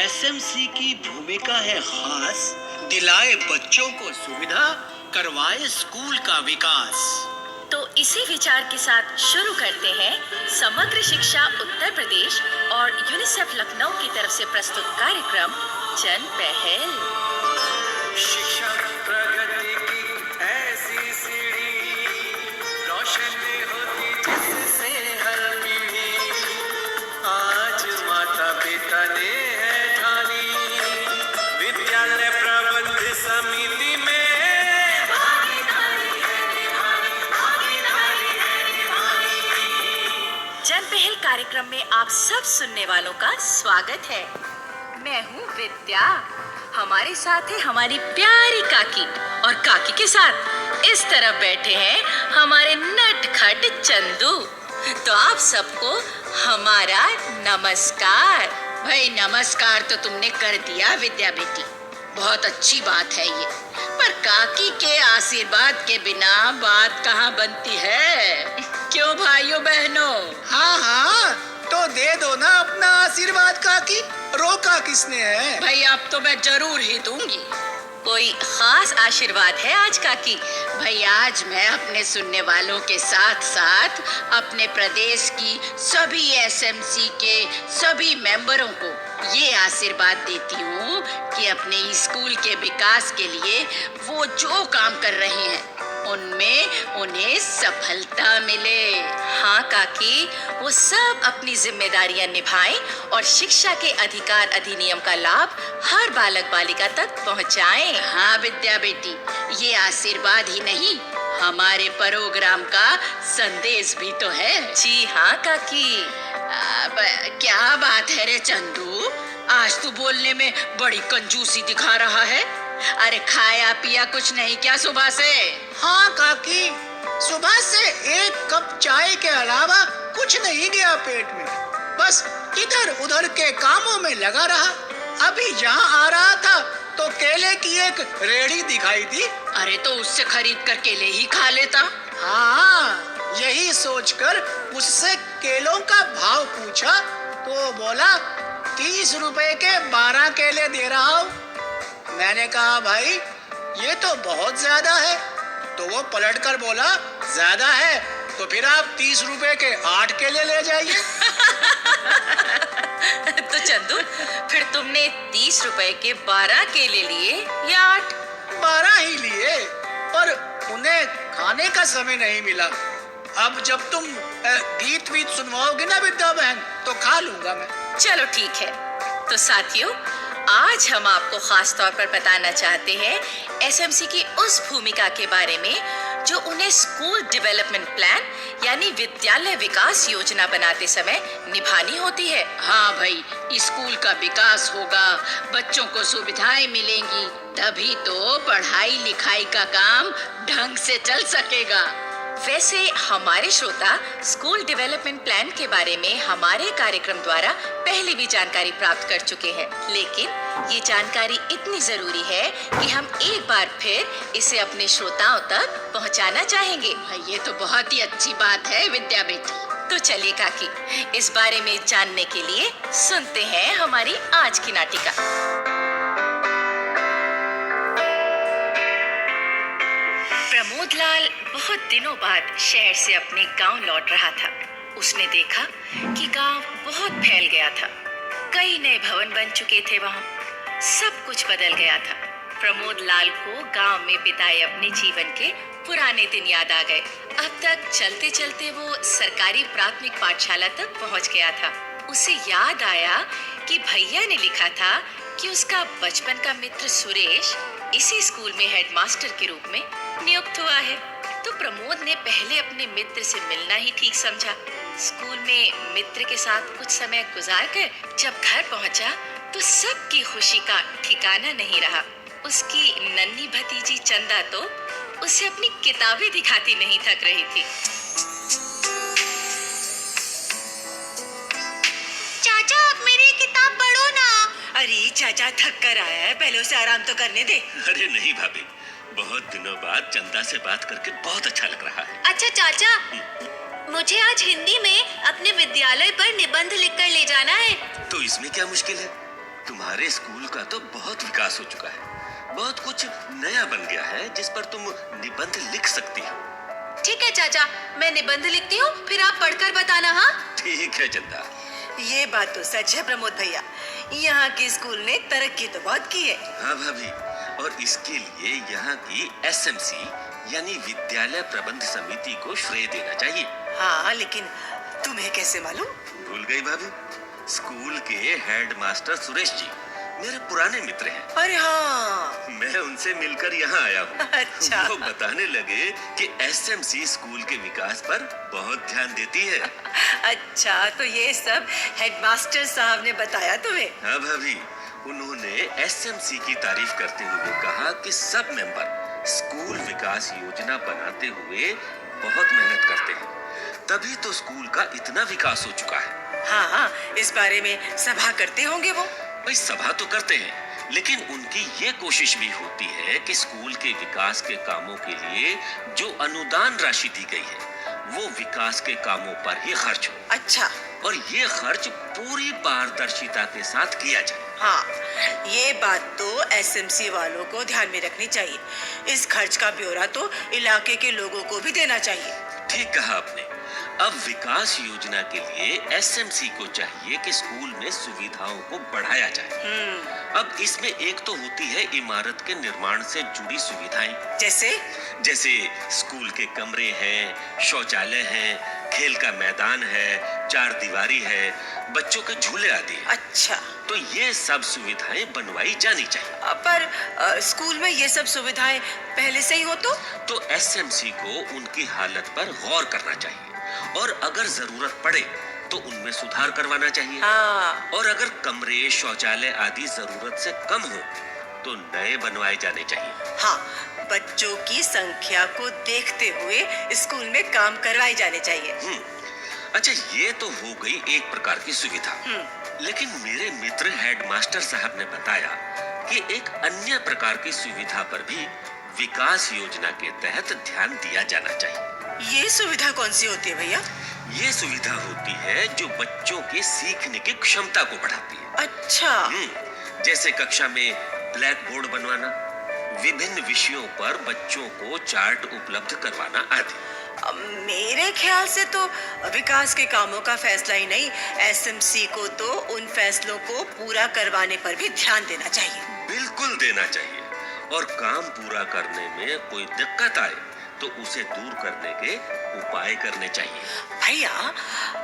SMC की भूमिका है खास, दिलाए बच्चों को सुविधा, करवाए स्कूल का विकास। तो इसी विचार के साथ शुरू करते हैं समग्र शिक्षा उत्तर प्रदेश और यूनिसेफ लखनऊ की तरफ से प्रस्तुत कार्यक्रम जन पहल। शिक्षा प्रगति की ऐसी सीढ़ी, रोशन होती जिससे हर पीढ़ी, आज माता पिता ने है ठानी, विद्यालय प्रबंध समिति में जन पहल कार्यक्रम में आप सब सुनने वालों का स्वागत है। मैं हूँ विद्या, हमारे साथ है हमारी प्यारी काकी, और काकी के साथ इस तरफ बैठे हैं हमारे नटखट चंदू। तो आप सबको हमारा नमस्कार। भाई नमस्कार तो तुमने कर दिया विद्या बेटी, बहुत अच्छी बात है ये, पर काकी के आशीर्वाद के बिना बात कहाँ बनती है? क्यों भाइयों बहनों? हाँ हाँ, तो दे दो ना अपना आशीर्वाद काकी, रोका किसने है? भाई अब तो मैं जरूर ही दूंगी। कोई खास आशीर्वाद है आज काकी? भाई आज मैं अपने सुनने वालों के साथ साथ अपने प्रदेश की सभी एसएमसी के सभी मेंबरों को ये आशीर्वाद देती हूँ कि अपने स्कूल के विकास के लिए वो जो काम कर रहे हैं उनमें उन्हें सफलता मिले। हाँ काकी, वो सब अपनी जिम्मेदारियां निभाएं और शिक्षा के अधिकार अधिनियम का लाभ हर बालक बालिका तक पहुंचाएं। हाँ विद्या बेटी, ये आशीर्वाद ही नहीं, हमारे प्रोग्राम का संदेश भी तो है। जी हाँ काकी। अब क्या बात है रे चंदू, आज तू बोलने में बड़ी कंजूसी दिखा रहा है। अरे खाया पिया कुछ नहीं क्या सुबह से? हाँ काकी, सुबह से एक कप चाय के अलावा कुछ नहीं गया पेट में, बस इधर उधर के कामों में लगा रहा। अभी यहाँ आ रहा था तो केले की एक रेहड़ी दिखाई दी। अरे तो उससे खरीद कर केले ही खा लेता। हाँ, यही सोचकर उससे केलों का भाव पूछा तो बोला 30 रुपए के 12 केले दे रहा हूँ। मैंने कहा भाई ये तो बहुत ज्यादा है, तो वो पलट कर बोला ज्यादा है तो फिर आप 30 रुपए के 8 केले ले जाइए। तो चंदू, फिर तुमने 30 रुपए के 12 केले लिए या 8? 12 ही लिए, पर उन्हें खाने का समय नहीं मिला। अब जब तुम गीत वीत सुनवाओगे ना विद्या बहन तो खा लूंगा मैं। चलो ठीक है। तो साथियों, आज हम आपको खास तौर पर बताना चाहते हैं एसएमसी की उस भूमिका के बारे में जो उन्हें स्कूल डेवलपमेंट प्लान यानी विद्यालय विकास योजना बनाते समय निभानी होती है। हाँ भाई, स्कूल का विकास होगा, बच्चों को सुविधाएं मिलेंगी, तभी तो पढ़ाई लिखाई का काम ढंग से चल सकेगा। वैसे हमारे श्रोता स्कूल डेवलपमेंट प्लान के बारे में हमारे कार्यक्रम द्वारा पहले भी जानकारी प्राप्त कर चुके हैं, लेकिन ये जानकारी इतनी जरूरी है कि हम एक बार फिर इसे अपने श्रोताओं तक पहुंचाना चाहेंगे। ये तो बहुत ही अच्छी बात है विद्या बेटी। तो चलिए काकी, इस बारे में जानने के लिए सुनते हैं हमारी आज की नाटिका। प्रमोदलाल बहुत दिनों बाद शहर से अपने गांव लौट रहा था। उसने देखा कि गांव बहुत फैल गया था, कई नए भवन बन चुके थे, वहां सब कुछ बदल गया था। प्रमोदलाल को गांव में बिताए अपने जीवन के पुराने दिन याद आ गए। अब तक चलते चलते वो सरकारी प्राथमिक पाठशाला तक पहुंच गया था। उसे याद आया कि भैया ने लिखा था कि उसका बचपन का मित्र सुरेश इसी स्कूल में हेडमास्टर के रूप में नियुक्त हुआ है। तो प्रमोद ने पहले अपने मित्र से मिलना ही ठीक समझा। स्कूल में मित्र के साथ कुछ समय गुजार कर जब घर पहुंचा तो सबकी खुशी का ठिकाना नहीं रहा। उसकी नन्ही भतीजी चंदा तो उसे अपनी किताबें दिखाती नहीं थक रही थी। चाचा आप मेरी किताब पढ़ो ना। अरे चाचा थक कर आया है, पहले उसे आराम तो करने दे। अरे नहीं भाभी, बहुत दिनों बाद चंदा से बात करके बहुत अच्छा लग रहा है। अच्छा चाचा, मुझे आज हिंदी में अपने विद्यालय पर निबंध लिखकर ले जाना है। तो इसमें क्या मुश्किल है, तुम्हारे स्कूल का तो बहुत विकास हो चुका है, बहुत कुछ नया बन गया है जिस पर तुम निबंध लिख सकती हो। ठीक है चाचा, मैं निबंध लिखती हूँ, फिर आप पढ़कर बताना। हाँ ठीक है चंदा। ये बात तो सच है प्रमोद भैया, यहाँ के स्कूल ने तरक्की तो बहुत की है। हाँ भाभी, और इसके लिए यहाँ की एसएमसी यानी विद्यालय प्रबंध समिति को श्रेय देना चाहिए। हाँ, लेकिन तुम्हें कैसे मालूम? भूल गई भाभी, स्कूल के हेड मास्टर सुरेश जी मेरे पुराने मित्र हैं। अरे हाँ, मैं उनसे मिलकर यहाँ आया हूँ। अच्छा। वो बताने लगे कि एसएमसी स्कूल के विकास पर बहुत ध्यान देती है। अच्छा, तो ये सब हेडमास्टर साहब ने बताया तुम्हें? हाँ भाभी, उन्होंने एसएमसी की तारीफ करते हुए कहा कि सब मेंबर स्कूल विकास योजना बनाते हुए बहुत मेहनत करते हैं, तभी तो स्कूल का इतना विकास हो चुका है। हाँ, इस बारे में सभा करते होंगे वो। भाई सभा तो करते हैं, लेकिन उनकी ये कोशिश भी होती है कि स्कूल के विकास के कामों के लिए जो अनुदान राशि दी गई है वो विकास के कामों पर ही खर्च हो। अच्छा। और ये खर्च पूरी पारदर्शिता के साथ किया जाए। हाँ, ये बात तो एसएमसी वालों को ध्यान में रखनी चाहिए। इस खर्च का ब्यौरा तो इलाके के लोगों को भी देना चाहिए। ठीक कहा आपने। अब विकास योजना के लिए एसएमसी को चाहिए कि स्कूल में सुविधाओं को बढ़ाया जाए। अब इसमें एक तो होती है इमारत के निर्माण से जुड़ी सुविधाएं, जैसे स्कूल के कमरे हैं, शौचालय हैं, खेल का मैदान है, चार दीवारी है, बच्चों के झूले आदि है। अच्छा, तो ये सब सुविधाएं बनवाई जानी चाहिए। पर स्कूल में ये सब सुविधाएं पहले से ही हो तो एसएमसी को उनकी हालत पर गौर करना चाहिए और अगर जरूरत पड़े तो उनमें सुधार करवाना चाहिए। हाँ। और अगर कमरे, शौचालय आदि जरूरत से कम हो तो नए बनवाए जाने चाहिए। हाँ, बच्चों की संख्या को देखते हुए स्कूल में काम करवाए जाने चाहिए। अच्छा, ये तो हो गई एक प्रकार की सुविधा। लेकिन मेरे मित्र हेडमास्टर साहब ने बताया कि एक अन्य प्रकार की सुविधा पर भी विकास योजना के तहत ध्यान दिया जाना चाहिए। ये सुविधा कौन सी होती है भैया? ये सुविधा होती है जो बच्चों के सीखने की क्षमता को बढ़ाती है। अच्छा। जैसे कक्षा में ब्लैक बोर्ड बनवाना, विभिन्न विषयों पर बच्चों को चार्ट उपलब्ध करवाना आदि। मेरे ख्याल से तो विकास के कामों का फैसला ही नहीं, एसएमसी को तो उन फैसलों को पूरा करवाने पर भी ध्यान देना चाहिए। बिल्कुल देना चाहिए, और काम पूरा करने में कोई दिक्कत आए तो उसे दूर करने के उपाय करने चाहिए। भैया,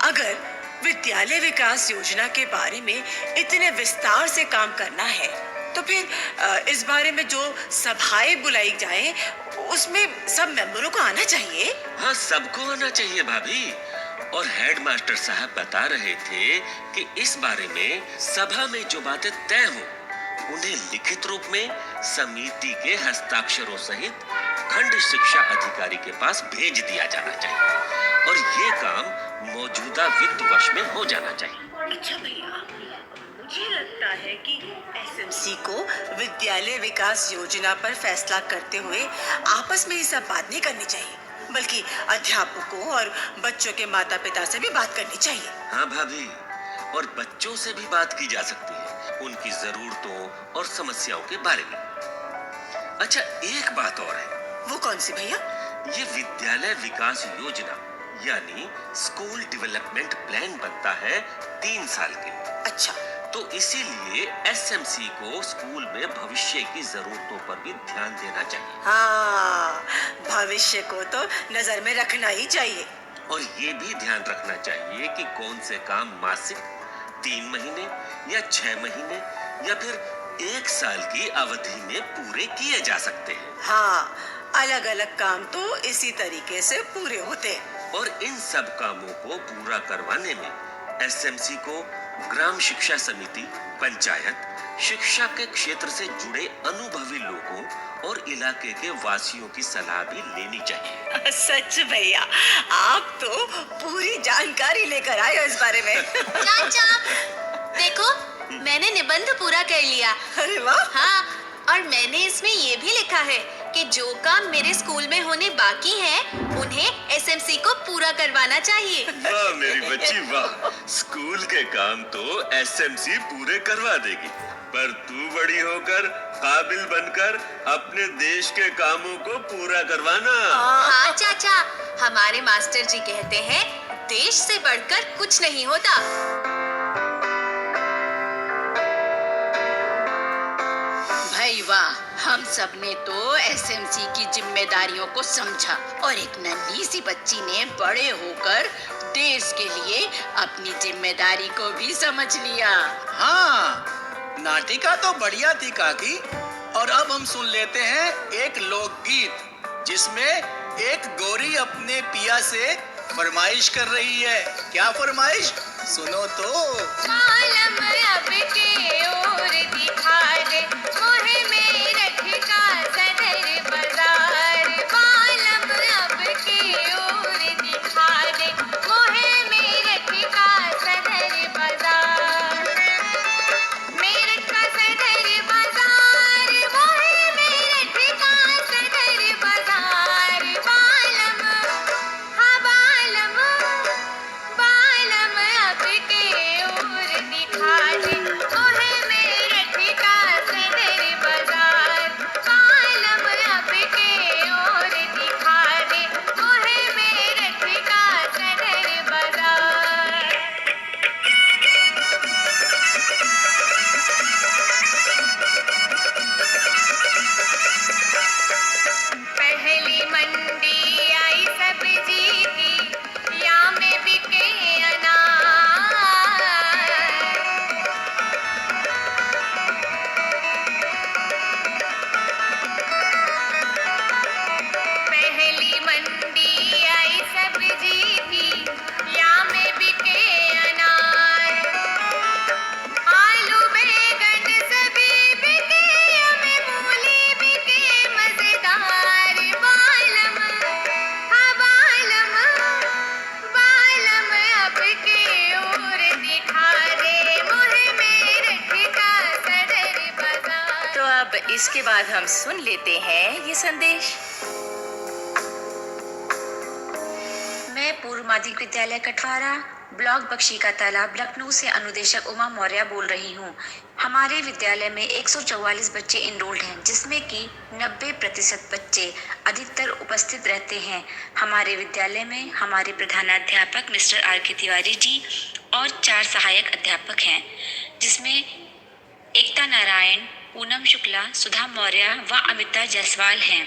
अगर विद्यालय विकास योजना के बारे में इतने विस्तार से काम करना है तो फिर इस बारे में जो सभाएं बुलाई जाए उसमें सब मेंबरों को आना चाहिए। हाँ, सबको आना चाहिए भाभी। और हेडमास्टर साहब बता रहे थे कि इस बारे में सभा में जो बातें तय हो उन्हें लिखित रूप में समिति के हस्ताक्षरों सहित खंड शिक्षा अधिकारी के पास भेज दिया जाना चाहिए और ये काम मौजूदा वित्त वर्ष में हो जाना चाहिए। अच्छा भैया, मुझे लगता है कि एसएमसी को विद्यालय विकास योजना पर फैसला करते हुए आपस में ये सब बात नहीं करनी चाहिए, बल्कि अध्यापकों और बच्चों के माता पिता से भी बात करनी चाहिए। हाँ भाभी, और बच्चों से भी बात की जा सकती है उनकी जरूरतों और समस्याओं के बारे में। अच्छा, एक बात और है। वो कौन सी भैया? ये विद्यालय विकास योजना यानी स्कूल डेवलपमेंट प्लान बनता है 3 साल के लिए। अच्छा। तो इसीलिए एसएमसी को स्कूल में भविष्य की जरूरतों पर भी ध्यान देना चाहिए। हाँ, भविष्य को तो नजर में रखना ही चाहिए। और ये भी ध्यान रखना चाहिए कि कौन से काम मासिक, 3 महीने या 6 महीने या फिर 1 साल की अवधि में पूरे किए जा सकते हैं। हाँ, अलग अलग काम तो इसी तरीके से पूरे होते हैं। और इन सब कामों को पूरा करवाने में एसएमसी को ग्राम शिक्षा समिति, पंचायत, शिक्षा के क्षेत्र से जुड़े अनुभवी लोगों और इलाके के वासियों की सलाह भी लेनी चाहिए। सच भैया, आप तो पूरी जानकारी लेकर आए हो इस बारे में। चाचा, देखो मैंने निबंध पूरा कर लिया। अरे वाह। हाँ, और मैंने इसमें ये भी लिखा है कि जो काम मेरे स्कूल में होने बाकी हैं, उन्हें एसएमसी को पूरा करवाना चाहिए। वाह मेरी बच्ची वाह, स्कूल के काम तो एसएमसी पूरे करवा देगी, पर तू बड़ी होकर काबिल बनकर अपने देश के कामों को पूरा करवाना। हाँ चाचा, हमारे मास्टर जी कहते हैं देश से बढ़कर कुछ नहीं होता। भाई वाह, हम सब ने तो एसएमसी की जिम्मेदारियों को समझा और एक नन्ही सी बच्ची ने बड़े होकर देश के लिए अपनी जिम्मेदारी को भी समझ लिया। हाँ, नाटिका तो बढ़िया थी काकी। और अब हम सुन लेते हैं एक लोकगीत जिसमें एक गोरी अपने पिया से फरमाइश कर रही है। क्या फरमाइश? सुनो तो। मालम अब के ओर दिखा दे, मोहे मेरठ का सदर बाजार। मालम अब के ओर दिखा दे, मोहे मेरठ का सदर बाजार। मेरठ का सदर बाजार, मोहे मेरठ का सदर बाजार। बालम, हाँ बालम, बालम अब के ओर दिखा दे, मोहे मेरठ का सदर बाजार। बालम अब के ओर दिखा दे, मोहे मेरठ का सदर बाजार। पहली मंडी आई सब्जी की, या में बिके अनार। पहली मंडी आई सब्जी की, या में बिके अनार। आलू बैगन सभी बिके, हमें मूली बिके मजेदार। बालम, हाँ बालम, बालम अब के ओर दिखा दे, मोहे मेरठ का सदर बाजार। तो अब इसके बाद हम सुन लेते हैं ये संदेश। मैं पूर्व माध्यमिक विद्यालय कठवारा, ब्लॉक बख्शी का तालाब, लखनऊ से अनुदेशक उमा मौर्य बोल रही हूँ। हमारे विद्यालय में 144 बच्चे इनरोल्ड हैं, जिसमें कि 90% बच्चे अधिकतर उपस्थित रहते हैं। हमारे विद्यालय में हमारे प्रधानाध्यापक मिस्टर आर के तिवारी जी और 4 सहायक अध्यापक हैं, जिसमें एकता नारायण, पूनम शुक्ला, सुधा मौर्य व अमिता जायसवाल हैं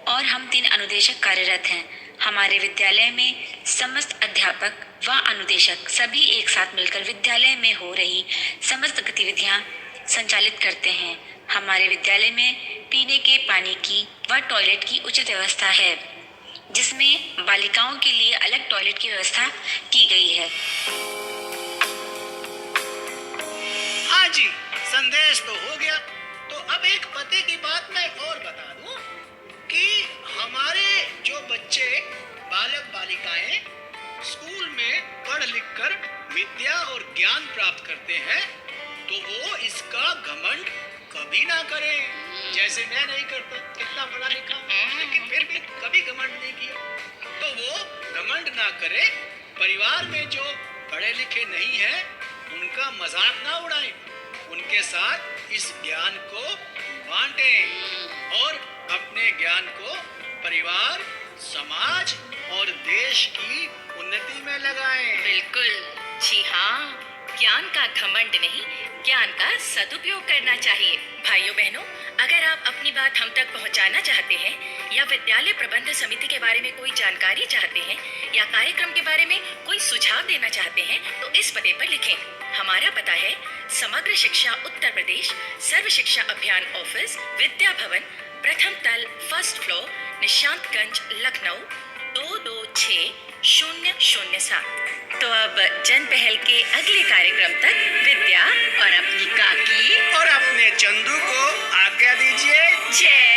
और हम 3 अनुदेशक कार्यरत हैं। हमारे विद्यालय में समस्त अध्यापक व अनुदेशक सभी एक साथ मिलकर विद्यालय में हो रही समस्त गतिविधियां संचालित करते हैं। हमारे विद्यालय में पीने के पानी की व टॉयलेट की उचित व्यवस्था है, जिसमें बालिकाओं के लिए अलग टॉयलेट की व्यवस्था की गई है। हाँ जी, संदेश तो हो गया। तो अब एक पते की बात मैं और बता दूं कि हमारे जो बच्चे बालक बालिकाएं स्कूल में पढ़ लिख कर विद्या और ज्ञान प्राप्त करते हैं, तो वो इसका घमंड कभी ना करें। जैसे मैं नहीं करता, कितना पढ़ा लिखा हूं, लेकिन फिर भी कभी घमंड नहीं किया। तो वो घमंड ना करे। परिवार में जो पढ़े लिखे नहीं हैं, उनका मजाक ना उड़ाएं, उनके साथ इस ज्ञान को बांटें और अपने ज्ञान को परिवार, समाज और देश की उन्नति में लगाएं। बिल्कुल, जी हाँ, ज्ञान का घमंड नहीं, ज्ञान का सदुपयोग करना चाहिए। भाइयों बहनों, अगर आप अपनी बात हम तक पहुंचाना चाहते हैं या विद्यालय प्रबंध समिति के बारे में कोई जानकारी चाहते हैं या कार्यक्रम के बारे में कोई सुझाव देना चाहते हैं, तो इस पते पर लिखें। हमारा पता है समग्र शिक्षा उत्तर प्रदेश, सर्व शिक्षा अभियान ऑफिस, विद्या भवन, प्रथम तल, फर्स्ट फ्लोर, निशांतगंज, लखनऊ 226007। तो अब जन पहल के अगले कार्यक्रम तक विद्या और अपनी काकी और अपने चंदू को आज्ञा दीजिए। जय